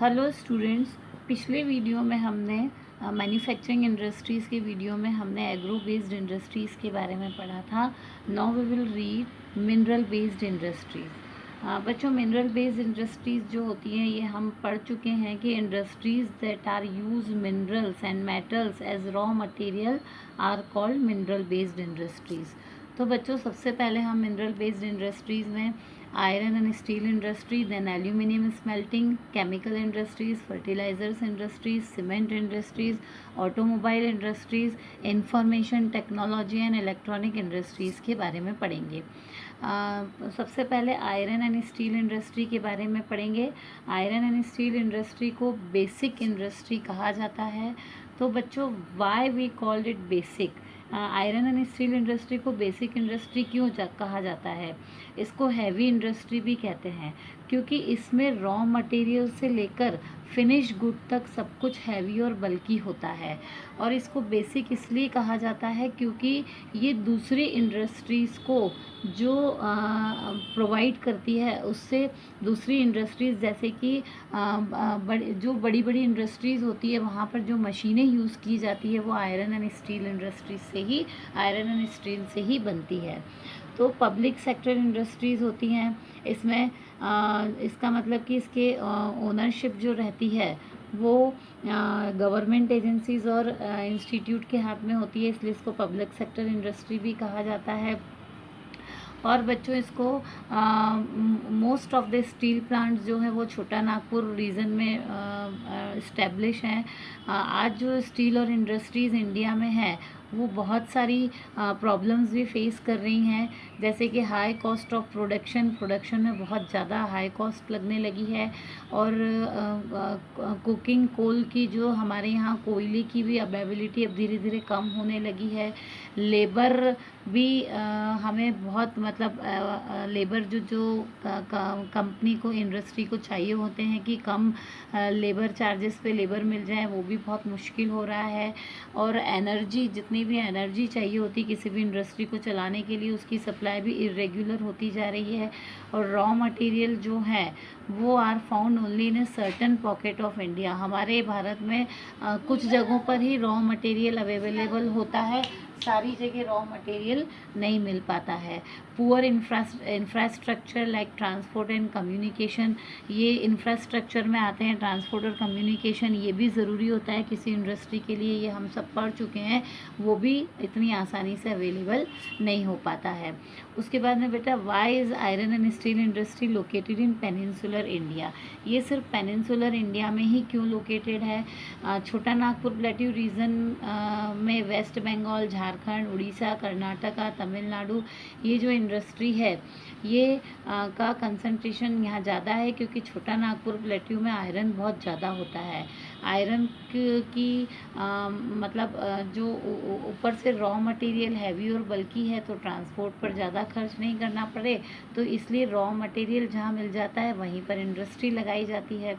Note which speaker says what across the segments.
Speaker 1: Hello students, पिछले video में हमने मैन्युफैक्चरिंग इंडस्ट्रीज़ के वीडियो में हमने एग्रो बेस्ड इंडस्ट्रीज़ के बारे में पढ़ा था। Now we will read mineral based industries. बच्चों, मिनरल बेस्ड इंडस्ट्रीज़ जो होती हैं ये हम पढ़ चुके हैं कि industries that are use minerals and metals as raw material are called mineral based industries. तो बच्चों, सबसे पहले हम मिनरल बेस्ड इंडस्ट्रीज़ में iron and steel industry, then aluminium smelting, chemical industries, fertilizers industries, cement industries, automobile industries, information technology and electronic industries के बारे में पढ़ेंगे। सबसे पहले आयरन एंड स्टील इंडस्ट्री के बारे में पढ़ेंगे। आयरन एंड स्टील इंडस्ट्री को बेसिक इंडस्ट्री कहा जाता है। तो बच्चों, why we called it basic? Iron and steel industry को बेसिक इंडस्ट्री क्यों कहा जाता है? इसको हैवी इंडस्ट्री भी कहते हैं क्योंकि इसमें रॉ मटेरियल से लेकर फिनिश गुड तक सब कुछ हैवी और बल्कि होता है। और इसको बेसिक इसलिए कहा जाता है क्योंकि ये दूसरी इंडस्ट्रीज़ को जो प्रोवाइड करती है उससे दूसरी इंडस्ट्रीज़, जैसे कि जो बड़ी बड़ी इंडस्ट्रीज़ होती है वहाँ पर जो मशीनें यूज़ की जाती है वो आयरन एंड स्टील इंडस्ट्रीज से ही, आयरन एंड स्टील से ही बनती है। तो पब्लिक सेक्टर इंडस्ट्रीज़ होती हैं। इसमें इसका मतलब कि इसके ओनरशिप जो रहती है वो गवर्नमेंट एजेंसीज़ और इंस्टीट्यूट के हाथ में होती है, इसलिए इसको पब्लिक सेक्टर इंडस्ट्री भी कहा जाता है। और बच्चों, इसको most of the steel plants जो है वो छोटा नागपुर रीजन में इस्टेब्लिश हैं। आज जो स्टील और इंडस्ट्रीज़ इंडिया में है वो बहुत सारी प्रॉब्लम्स भी फेस कर रही हैं, जैसे कि हाई कॉस्ट ऑफ प्रोडक्शन में बहुत ज़्यादा हाई कॉस्ट लगने लगी है। और कुकिंग कोल की जो हमारे यहाँ कोयले की भी अवेलेबिलिटी अब धीरे धीरे कम होने लगी है। लेबर भी हमें बहुत मतलब लेबर जो कंपनी को, इंडस्ट्री को चाहिए होते हैं कि कम लेबर चार्जेस पे लेबर मिल जाए, वो भी बहुत मुश्किल हो रहा है। और एनर्जी, जितनी भी एनर्जी चाहिए होती किसी भी इंडस्ट्री को चलाने के लिए, उसकी सप्लाई भी इरेगुलर होती जा रही है। और रॉ मटेरियल जो है वो are found only in a certain pocket of India. हमारे भारत में कुछ जगहों पर ही रॉ मटेरियल अवेलेबल होता है, सारी जगह रॉ मटेरियल नहीं मिल पाता है। Poor infrastructure like transport and communication, ये इंफ्रास्ट्रक्चर में आते हैं ट्रांसपोर्ट और कम्युनिकेशन, ये भी ज़रूरी होता है किसी इंडस्ट्री के लिए, ये हम सब पढ़ चुके हैं। वो भी इतनी आसानी से अवेलेबल नहीं हो पाता है। उसके बाद में बेटा, why is iron and steel industry located in peninsular India? ये सिर्फ पेनिनसुलर इंडिया में ही क्यों लोकेटेड है? छोटा नागपुर प्लेट्यू रीजन में वेस्ट बंगाल, झारखंड, उड़ीसा, कर्नाटका, तमिलनाडु, ये जो इंडस्ट्री है ये का कंसंट्रेशन यहाँ ज़्यादा है क्योंकि छोटा नागपुर प्लेट्यू में आयरन बहुत ज़्यादा होता है। आयरन की मतलब जो ऊपर से रॉ मटेरियल हैवी और बल्कि है तो ट्रांसपोर्ट पर ज़्यादा खर्च नहीं करना पड़े, तो इसलिए रॉ मटेरियल जहाँ मिल जाता है वहीं पर इंडस्ट्री लगाई जाती है।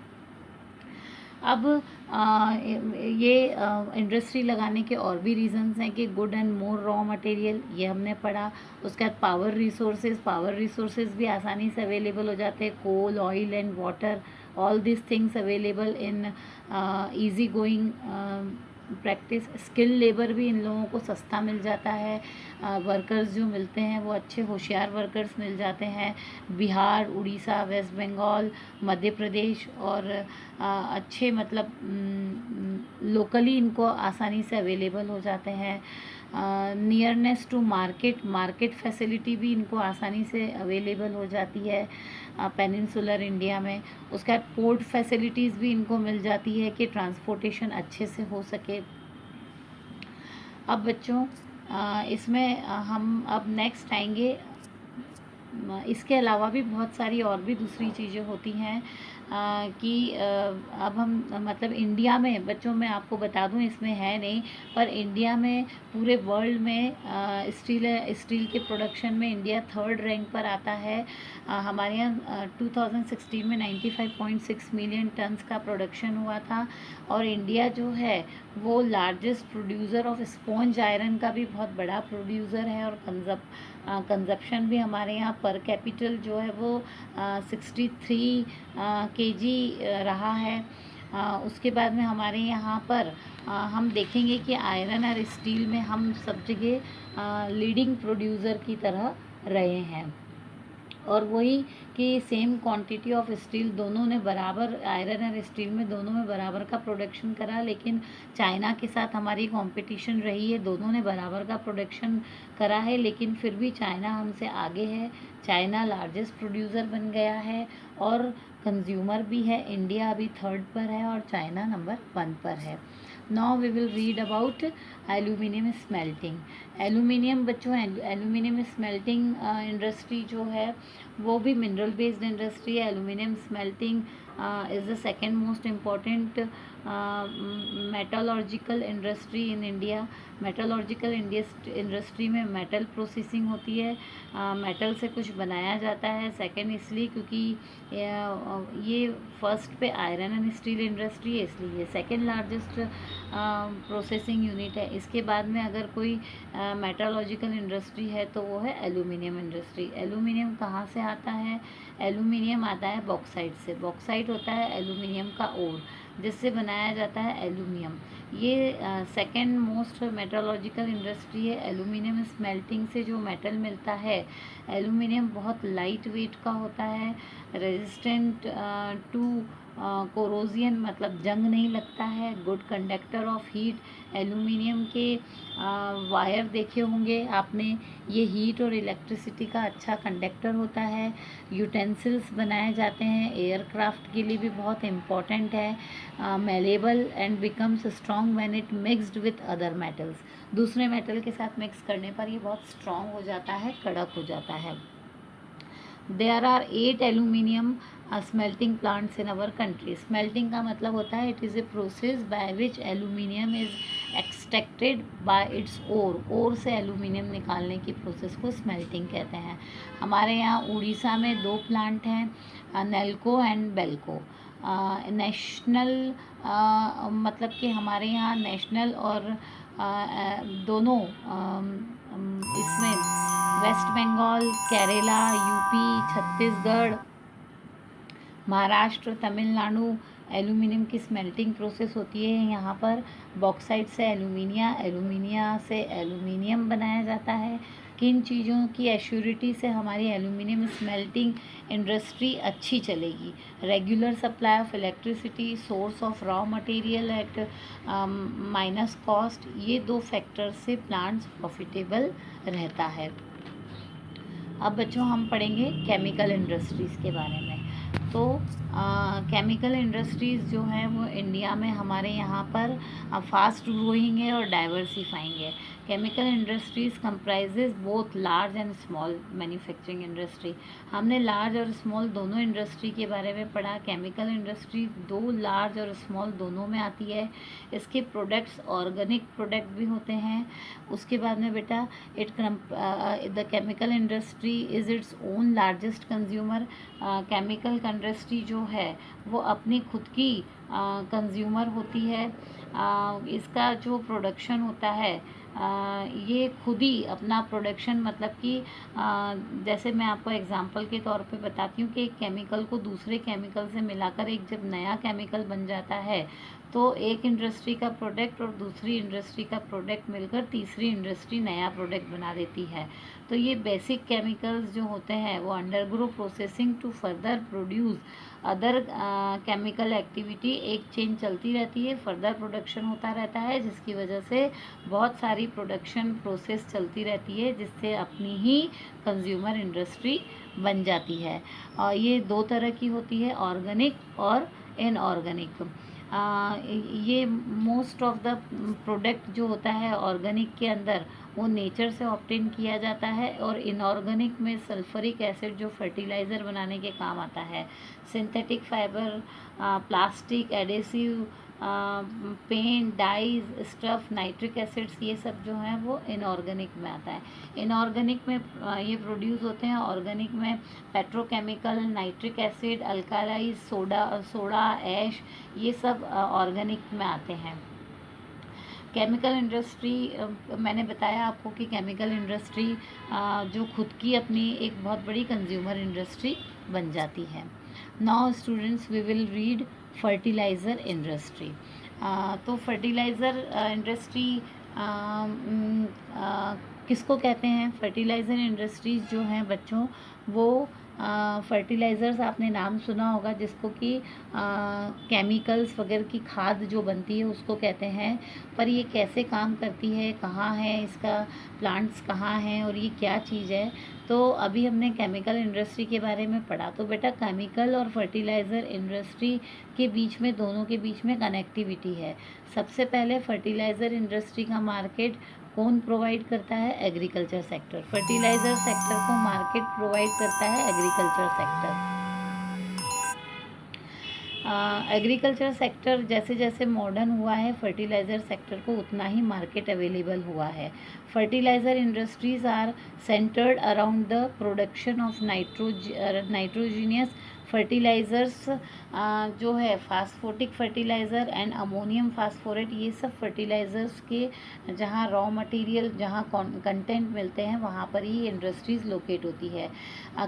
Speaker 1: अब ये इंडस्ट्री लगाने के और भी रीजंस हैं कि good and more raw material, ये हमने पढ़ा। उसके बाद पावर रिसोर्सेज भी आसानी से अवेलेबल हो जाते हैं, coal, oil and water, all this things available in easy going practice. Skill labour भी इन लोगों को सस्ता मिल जाता है, वर्कर्स जो मिलते हैं वो अच्छे होशियार वर्कर्स मिल जाते हैं। बिहार, उड़ीसा, वेस्ट बंगाल, मध्य प्रदेश और अच्छे मतलब लोकली इनको आसानी से अवेलेबल हो जाते हैं। नियरनेस टू मार्केट फैसिलिटी भी इनको आसानी से अवेलेबल हो जाती है पेनिनसुलर इंडिया में। उसके बाद पोर्ट फैसिलिटीज़ भी इनको मिल जाती है कि ट्रांसपोर्टेशन अच्छे से हो सके। अब बच्चों, इसमें हम अब नेक्स्ट आएंगे। इसके अलावा भी बहुत सारी और भी दूसरी चीज़ें होती हैं कि अब हम मतलब इंडिया में, बच्चों मैं आपको बता दूं इसमें है नहीं, पर इंडिया में पूरे वर्ल्ड में स्टील के प्रोडक्शन में इंडिया 3rd रैंक पर आता है। हमारे यहाँ 2016 में 95.6 मिलियन टन्स का प्रोडक्शन हुआ था। और इंडिया जो है वो largest producer of sponge iron का भी बहुत बड़ा प्रोड्यूसर है। और कंजप्शन भी हमारे यहाँ पर कैपिटल जो है वो 63 kg रहा है। उसके बाद में हमारे यहाँ पर हम देखेंगे कि आयरन और स्टील में हम सब जगह लीडिंग प्रोड्यूसर की तरह रहे हैं। और वही कि सेम क्वांटिटी ऑफ स्टील दोनों ने बराबर, आयरन और स्टील में दोनों में बराबर का प्रोडक्शन करा, लेकिन चाइना के साथ हमारी कंपटीशन रही है, दोनों ने बराबर का प्रोडक्शन करा है, लेकिन फिर भी चाइना हमसे आगे है। चाइना लार्जेस्ट प्रोड्यूसर बन गया है और कंज्यूमर भी है। इंडिया अभी 3rd पर है और चाइना नंबर 1 पर है। Now we will read about aluminium smelting. Aluminium बच्चों, एल्यूमिनियम स्मेल्टिंग इंडस्ट्री जो है वो भी मिनरल बेस्ड इंडस्ट्री है। Aluminium smelting is the second most important metallurgical industry in India. Metallurgical industry में मेटल प्रोसेसिंग होती है, मेटल से कुछ बनाया जाता है। सेकंड इसलिए क्योंकि ये फर्स्ट पे आयरन एंड स्टील इंडस्ट्री है, इसलिए सेकंड लार्जेस्ट प्रोसेसिंग यूनिट है। इसके बाद में अगर कोई मेटलर्जिकल इंडस्ट्री है तो वो है एल्यूमिनियम इंडस्ट्री। एल्यूमिनियम कहाँ से आता है? एल्यूमिनियम आता है बॉक्साइट से। बॉक्साइट होता है एल्यूमिनियम का ओर, जिससे बनाया जाता है एल्यूमिनियम। ये सेकंड मोस्ट मेटलर्जिकल इंडस्ट्री है। एल्यूमिनियम स्मेल्टिंग से जो मेटल मिलता है, एल्यूमिनियम बहुत लाइट वेट का होता है, रेजिस्टेंट टू कोरोजियन, मतलब जंग नहीं लगता है, good conductor of heat. Aluminium के वायर देखे होंगे आपने, ये हीट और इलेक्ट्रिसिटी का अच्छा कंडक्टर होता है। यूटेंसिल्स बनाए जाते हैं, एयरक्राफ्ट के लिए भी बहुत इम्पॉर्टेंट है। Malleable and becomes strong when it mixed with other metals. दूसरे मेटल के साथ मिक्स करने पर ये बहुत स्ट्रॉन्ग हो जाता है, कड़क हो जाता है। There are 8 aluminium smelting plants in our country. Smelting का मतलब होता है it is a process by which aluminium is extracted by its ore से एल्यूमिनियम निकालने की प्रोसेस को स्मेल्टिंग कहते हैं। हमारे यहाँ उड़ीसा में 2 प्लांट हैं, नेल्को एंड बेल्को। नेशनल मतलब कि हमारे यहाँ नेशनल और दोनों इसमें वेस्ट बंगाल, केरला, यूपी, छत्तीसगढ़, महाराष्ट्र, तमिलनाडु एल्यूमिनियम की स्मेल्टिंग प्रोसेस होती है। यहाँ पर बॉक्साइट से एल्यूमिनिया, एल्यूमिनिया से एल्यूमिनियम बनाया जाता है। किन चीज़ों की एश्योरिटी से हमारी एल्यूमिनियम स्मेल्टिंग इंडस्ट्री अच्छी चलेगी? Regular supply of electricity, source of raw material at minus cost, ये 2 फैक्टर से प्लांट्स प्रॉफिटेबल रहता है। अब बच्चों हम पढ़ेंगे केमिकल इंडस्ट्रीज़ के बारे में। तो केमिकल इंडस्ट्रीज़ जो हैं वो इंडिया में हमारे यहाँ पर फास्ट ग्रोइंग है और डाइवर्सिफाइंग है। Chemical industries comprises both large and small manufacturing industry. हमने लार्ज और स्मॉल दोनों इंडस्ट्री के बारे में पढ़ा। केमिकल इंडस्ट्री 2 लार्ज और स्मॉल दोनों में आती है। इसके प्रोडक्ट्स ऑर्गेनिक प्रोडक्ट भी होते हैं। उसके बाद में बेटा the chemical industry is its own largest consumer. Chemical industry जो है वो अपनी खुद की कंज्यूमर होती है। इसका जो प्रोडक्शन होता है ये खुद ही अपना प्रोडक्शन, मतलब कि जैसे मैं आपको एग्जांपल के तौर पे बताती हूँ कि एक केमिकल को दूसरे केमिकल से मिलाकर एक जब नया केमिकल बन जाता है तो एक इंडस्ट्री का प्रोडक्ट और दूसरी इंडस्ट्री का प्रोडक्ट मिलकर तीसरी इंडस्ट्री नया प्रोडक्ट बना देती है। तो ये बेसिक केमिकल्स जो होते हैं वो undergo processing to further produce other chemical activity, एक चेन चलती रहती है, फर्दर प्रोडक्शन होता रहता है, जिसकी वजह से बहुत सारी प्रोडक्शन प्रोसेस चलती रहती है, जिससे अपनी ही कंज्यूमर इंडस्ट्री बन जाती है। और ये 2 तरह की होती है, ऑर्गेनिक और इनऑर्गेनिक। ये मोस्ट ऑफ द प्रोडक्ट जो होता है ऑर्गेनिक के अंदर वो नेचर से ऑब्टेन किया जाता है, और इनऑर्गेनिक में सल्फरिक एसिड जो फर्टिलाइज़र बनाने के काम आता है, synthetic fibre, plastic, adhesive, paint, dyes, stuff, nitric acids, ये सब जो हैं वो इनऑर्गेनिक में आता है। इनऑर्गेनिक में ये प्रोड्यूस होते हैं। ऑर्गेनिक में पेट्रोकेमिकल, नाइट्रिक एसिड, अल्कालाइज, सोडा, ऐश, ये सब ऑर्गेनिक में आते हैं। केमिकल इंडस्ट्री, मैंने बताया आपको कि केमिकल इंडस्ट्री जो खुद की अपनी एक बहुत बड़ी कंज्यूमर इंडस्ट्री बन जाती है। Now students we will read fertilizer industry. तो फर्टिलाइज़र इंडस्ट्री किसको कहते हैं? फर्टिलाइज़र इंडस्ट्रीज़ जो हैं बच्चों, वो फर्टिलाइज़र्स आपने नाम सुना होगा, जिसको कि केमिकल्स वगैरह की खाद जो बनती है उसको कहते हैं। पर ये कैसे काम करती है, कहाँ है इसका प्लांट्स, कहाँ हैं और ये क्या चीज़ है? तो अभी हमने केमिकल इंडस्ट्री के बारे में पढ़ा। तो बेटा केमिकल और फर्टिलाइज़र इंडस्ट्री के बीच में, दोनों के बीच में कनेक्टिविटी है। सबसे पहले फर्टिलाइज़र इंडस्ट्री का मार्केट कौन प्रोवाइड करता है? Agriculture sector. फर्टिलाइज़र सेक्टर को मार्केट प्रोवाइड करता है एग्रीकल्चर सेक्टर। एग्रीकल्चर सेक्टर जैसे जैसे मॉडर्न हुआ है, फर्टिलाइज़र सेक्टर को उतना ही मार्केट अवेलेबल हुआ है। Fertilizer industries are centred around the production of nitrogenous fertilizers, जो है phosphatic fertilizer and ammonium phosphate, ये सब फर्टिलाइज़र्स के जहाँ रॉ मटेरियल, जहाँ कंटेंट मिलते हैं, वहाँ पर ही इंडस्ट्रीज़ लोकेट होती है।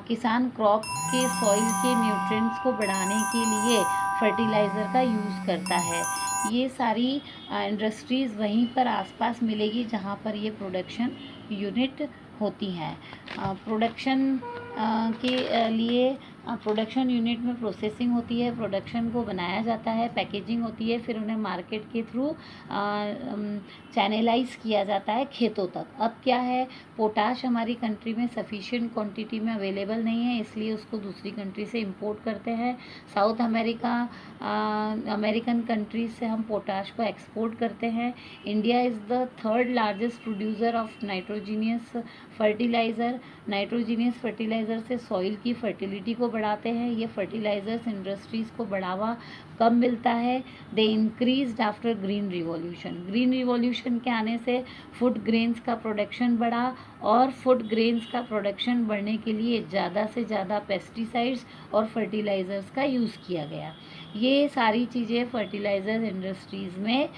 Speaker 1: किसान क्रॉप के सॉइल के न्यूट्रिएंट्स को बढ़ाने के लिए फर्टिलाइज़र का यूज़ करता है। ये सारी इंडस्ट्रीज़ वहीं पर आसपास मिलेगी जहाँ पर ये प्रोडक्शन यूनिट होती हैं। प्रोडक्शन के लिए प्रोडक्शन यूनिट में प्रोसेसिंग होती है, प्रोडक्शन को बनाया जाता है, पैकेजिंग होती है, फिर उन्हें मार्केट के थ्रू चैनलाइज किया जाता है खेतों तक। अब क्या है, पोटाश हमारी कंट्री में सफिशिएंट क्वांटिटी में अवेलेबल नहीं है, इसलिए उसको दूसरी कंट्री से इंपोर्ट करते हैं। साउथ अमेरिका, अमेरिकन कंट्रीज से हम पोटाश को एक्सपोर्ट करते हैं। India is the third largest producer of nitrogenous fertiliser. Nitrogenous fertiliser से सॉइल की फर्टिलिटी को बढ़ाते हैं। ये फर्टिलाइज़र्स इंडस्ट्रीज़ को बढ़ावा कब मिलता है? They increased after green revolution. Green revolution के आने से फूड ग्रेन्स का प्रोडक्शन बढ़ा, और फूड ग्रेन्स का प्रोडक्शन बढ़ने के लिए ज़्यादा से ज़्यादा पेस्टिसाइड्स और फर्टिलाइज़र्स का यूज़ किया गया। ये सारी चीज़ें फर्टिलाइज़र इंडस्ट्रीज़ में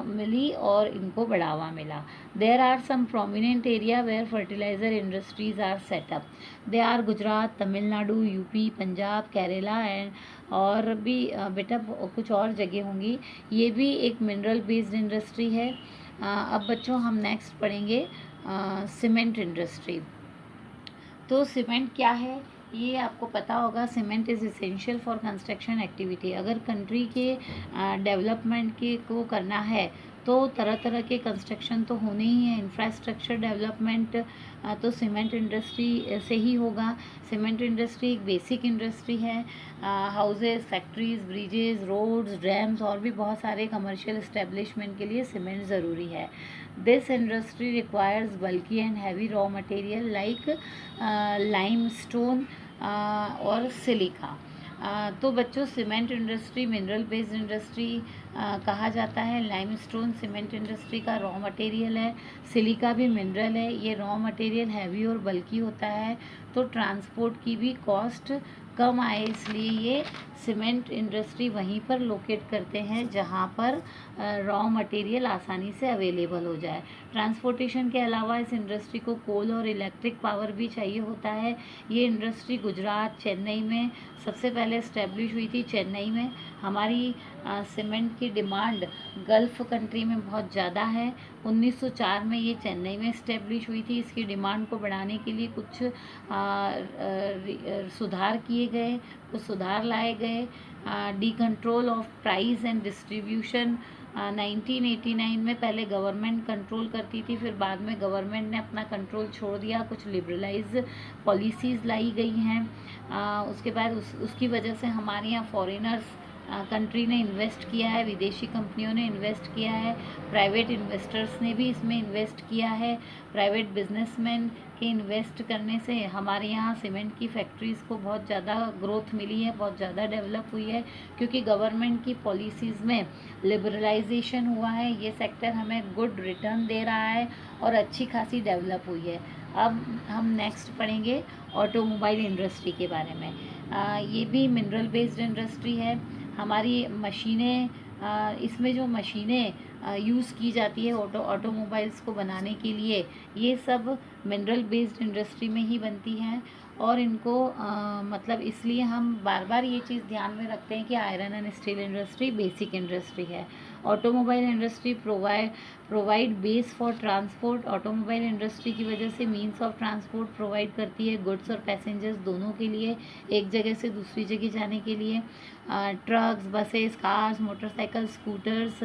Speaker 1: मिली और इनको बढ़ावा मिला। There are some prominent area where fertilizer industries are set up. They are Gujarat, Tamil Nadu, UP, Punjab, Kerala and और भी बेटा कुछ और जगह होंगी। ये भी एक मिनरल बेस्ड इंडस्ट्री है। अब बच्चों हम नेक्स्ट पढ़ेंगे सीमेंट इंडस्ट्री। तो सीमेंट क्या है ये आपको पता होगा। Cement is essential for construction activity. अगर कंट्री के डेवलपमेंट के को करना है तो तरह तरह के कंस्ट्रक्शन तो होने ही है। इंफ्रास्ट्रक्चर डेवलपमेंट तो सीमेंट इंडस्ट्री से ही होगा। सीमेंट इंडस्ट्री एक बेसिक इंडस्ट्री है। Houses, factories, bridges, roads, dams और भी बहुत सारे कमर्शियल इस्टेब्लिशमेंट के लिए सीमेंट ज़रूरी है। This industry requires bulky and heavy raw material like limestone और सिलिका। तो बच्चों cement industry mineral based industry कहा जाता है। लाइमस्टोन सीमेंट इंडस्ट्री का रॉ मटेरियल है। सिलिका भी मिनरल है। ये रॉ मटेरियल हैवी और बल्की होता है, तो ट्रांसपोर्ट की भी कॉस्ट कम आए, इसलिए ये सीमेंट इंडस्ट्री वहीं पर लोकेट करते हैं जहाँ पर रॉ मटेरियल आसानी से अवेलेबल हो जाए। ट्रांसपोर्टेशन के अलावा इस इंडस्ट्री को कोल और इलेक्ट्रिक पावर भी चाहिए होता है। ये इंडस्ट्री गुजरात, चेन्नई में सबसे पहले इस्टेब्लिश हुई थी। चेन्नई में हमारी सीमेंट की डिमांड गल्फ़ कंट्री में बहुत ज़्यादा है। 1904 में ये चेन्नई में इस्टेब्लिश हुई थी। इसकी डिमांड को बढ़ाने के लिए कुछ सुधार किए गए, कुछ सुधार लाए गए। D control of price and distribution 1989 में पहले गवर्नमेंट कंट्रोल करती थी, फिर बाद में गवर्नमेंट ने अपना कंट्रोल छोड़ दिया। कुछ लिबरलाइज पॉलिसीज़ लाई गई हैं। उसके बाद उसकी वजह से हमारे यहाँ फॉरेनर्स कंट्री ने इन्वेस्ट किया है, विदेशी कंपनियों ने इन्वेस्ट किया है, प्राइवेट इन्वेस्टर्स ने भी इसमें इन्वेस्ट किया है। प्राइवेट बिजनेसमैन के इन्वेस्ट करने से हमारे यहाँ सीमेंट की फैक्ट्रीज़ को बहुत ज़्यादा ग्रोथ मिली है, बहुत ज़्यादा डेवलप हुई है, क्योंकि गवर्नमेंट की पॉलिसीज़ में लिबरलाइजेशन हुआ है। ये सेक्टर हमें गुड रिटर्न दे रहा है और अच्छी खासी डेवलप हुई है। अब हम नेक्स्ट पढ़ेंगे ऑटोमोबाइल इंडस्ट्री के बारे में। ये भी मिनरल बेस्ड इंडस्ट्री है। हमारी मशीनें इसमें जो मशीनें यूज़ की जाती है ऑटोमोबाइल्स को बनाने के लिए, ये सब मिनरल बेस्ड इंडस्ट्री में ही बनती हैं। और इनको मतलब इसलिए हम बार बार ये चीज़ ध्यान में रखते हैं कि iron and steel industry basic industry है। Automobile industry provide base for transport. Automobile industry की वजह से मीन्स ऑफ ट्रांसपोर्ट प्रोवाइड करती है गुड्स और पैसेंजर्स दोनों के लिए, एक जगह से दूसरी जगह जाने के लिए। Trucks, buses, cars, motorcycle, scooters,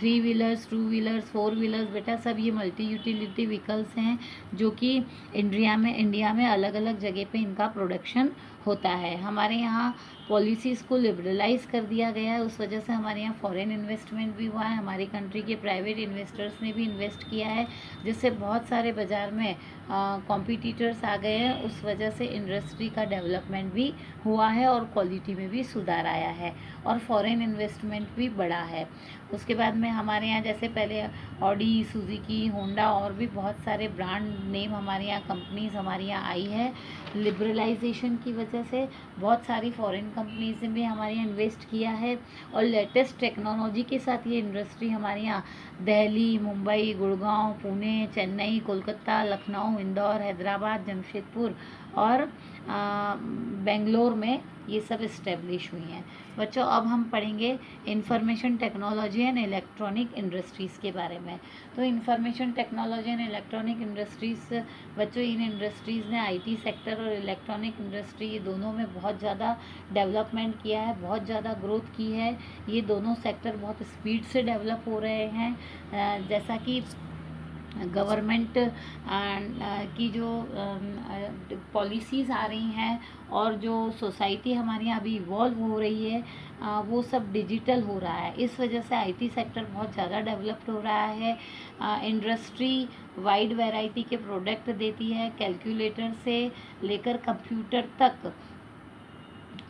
Speaker 1: 3 wheelers, 2 wheelers, 4 wheelers, बेटा सब ये मल्टी यूटिलिटी व्हीकल्स हैं जो कि इंडिया में अलग अलग जगह पे इनका प्रोडक्शन होता है। हमारे यहाँ पॉलिसीज़ को लिबरलाइज कर दिया गया है, उस वजह से हमारे यहाँ फॉरेन इन्वेस्टमेंट भी हुआ है, हमारी कंट्री के प्राइवेट इन्वेस्टर्स ने भी इन्वेस्ट किया है, जिससे बहुत सारे बाज़ार में कॉम्पिटिटर्स आ गए हैं। उस वजह से इंडस्ट्री का डेवलपमेंट भी हुआ है और क्वालिटी में भी सुधार आया है और फॉरेन इन्वेस्टमेंट भी बढ़ा है। उसके बाद में हमारे यहाँ जैसे पहले ऑडी, सुजुकी, होंडा और भी बहुत सारे ब्रांड नेम हमारे यहाँ कंपनीज हमारे यहाँ आई है। लिबरलाइजेशन की वजह से बहुत सारी फॉरेन कंपनीज ने भी हमारे यहाँ इन्वेस्ट किया है और लेटेस्ट टेक्नोलॉजी के साथ ये इंडस्ट्री हमारे यहाँ दिल्ली, मुंबई, गुड़गांव, पुणे, चेन्नई, कोलकाता, लखनऊ, इंदौर, हैदराबाद, जमशेदपुर और बेंगलोर में ये सब इस्टेब्लिश हुई हैं। बच्चों अब हम पढ़ेंगे information technology and electronic industries के बारे में। तो information technology and electronic industries, बच्चों इन इंडस्ट्रीज़ ने आईटी सेक्टर और इलेक्ट्रॉनिक इंडस्ट्री ये दोनों में बहुत ज़्यादा डेवलपमेंट किया है, बहुत ज़्यादा ग्रोथ की है। ये दोनों सेक्टर बहुत स्पीड से डेवलप हो रहे हैं। जैसा कि गवर्नमेंट की जो पॉलिसीज़ आ रही हैं और जो सोसाइटी हमारे यहाँ अभी इवॉल्व हो रही है, वो सब डिजिटल हो रहा है। इस वजह से आईटी सेक्टर बहुत ज़्यादा डेवलप्ड हो रहा है। इंडस्ट्री वाइड वैरायटी के प्रोडक्ट देती है, कैलकुलेटर से लेकर कंप्यूटर तक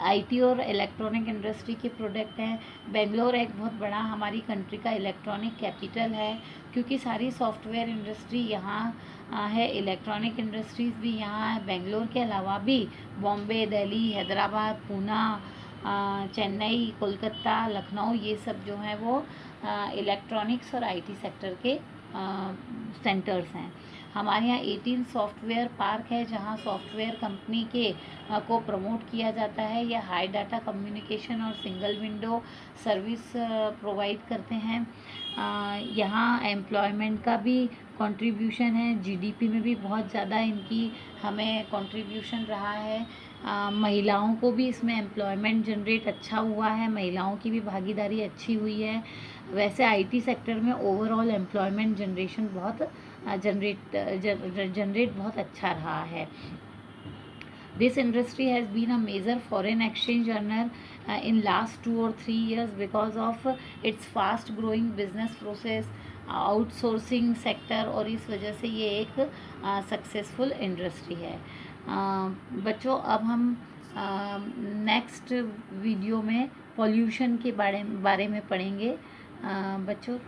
Speaker 1: आईटी और इलेक्ट्रॉनिक इंडस्ट्री के प्रोडक्ट हैं। बेंगलोर एक बहुत बड़ा हमारी कंट्री का इलेक्ट्रॉनिक कैपिटल है, क्योंकि सारी सॉफ्टवेयर इंडस्ट्री यहाँ है, इलेक्ट्रॉनिक इंडस्ट्रीज़ भी यहाँ है। बेंगलोर के अलावा भी बॉम्बे, दिल्ली, हैदराबाद, पूना, चेन्नई, कोलकाता, लखनऊ, ये सब जो हैं वो इलेक्ट्रॉनिक्स और आईटी सेक्टर के सेंटर्स हैं। हमारे यहाँ 18 सॉफ्टवेयर पार्क है, जहाँ सॉफ्टवेयर कंपनी के को प्रमोट किया जाता है। यह हाई डाटा कम्युनिकेशन और सिंगल विंडो सर्विस प्रोवाइड करते हैं। यहाँ एम्प्लॉयमेंट का भी कंट्रीब्यूशन है, जीडीपी में भी बहुत ज़्यादा इनकी हमें कंट्रीब्यूशन रहा है। महिलाओं को भी इसमें एम्प्लॉयमेंट जनरेट अच्छा हुआ है, महिलाओं की भी भागीदारी अच्छी हुई है। वैसे आईटी सेक्टर में ओवरऑल एम्प्लॉयमेंट जनरेशन बहुत जनरेट बहुत अच्छा रहा है। This industry has been a major foreign exchange earner in last 2 or 3 years because of its fast growing business process, outsourcing sector, और इस वजह से ये एक सक्सेसफुल इंडस्ट्री है। बच्चों अब हम नेक्स्ट वीडियो में पॉल्यूशन के बारे में पढ़ेंगे। बच्चों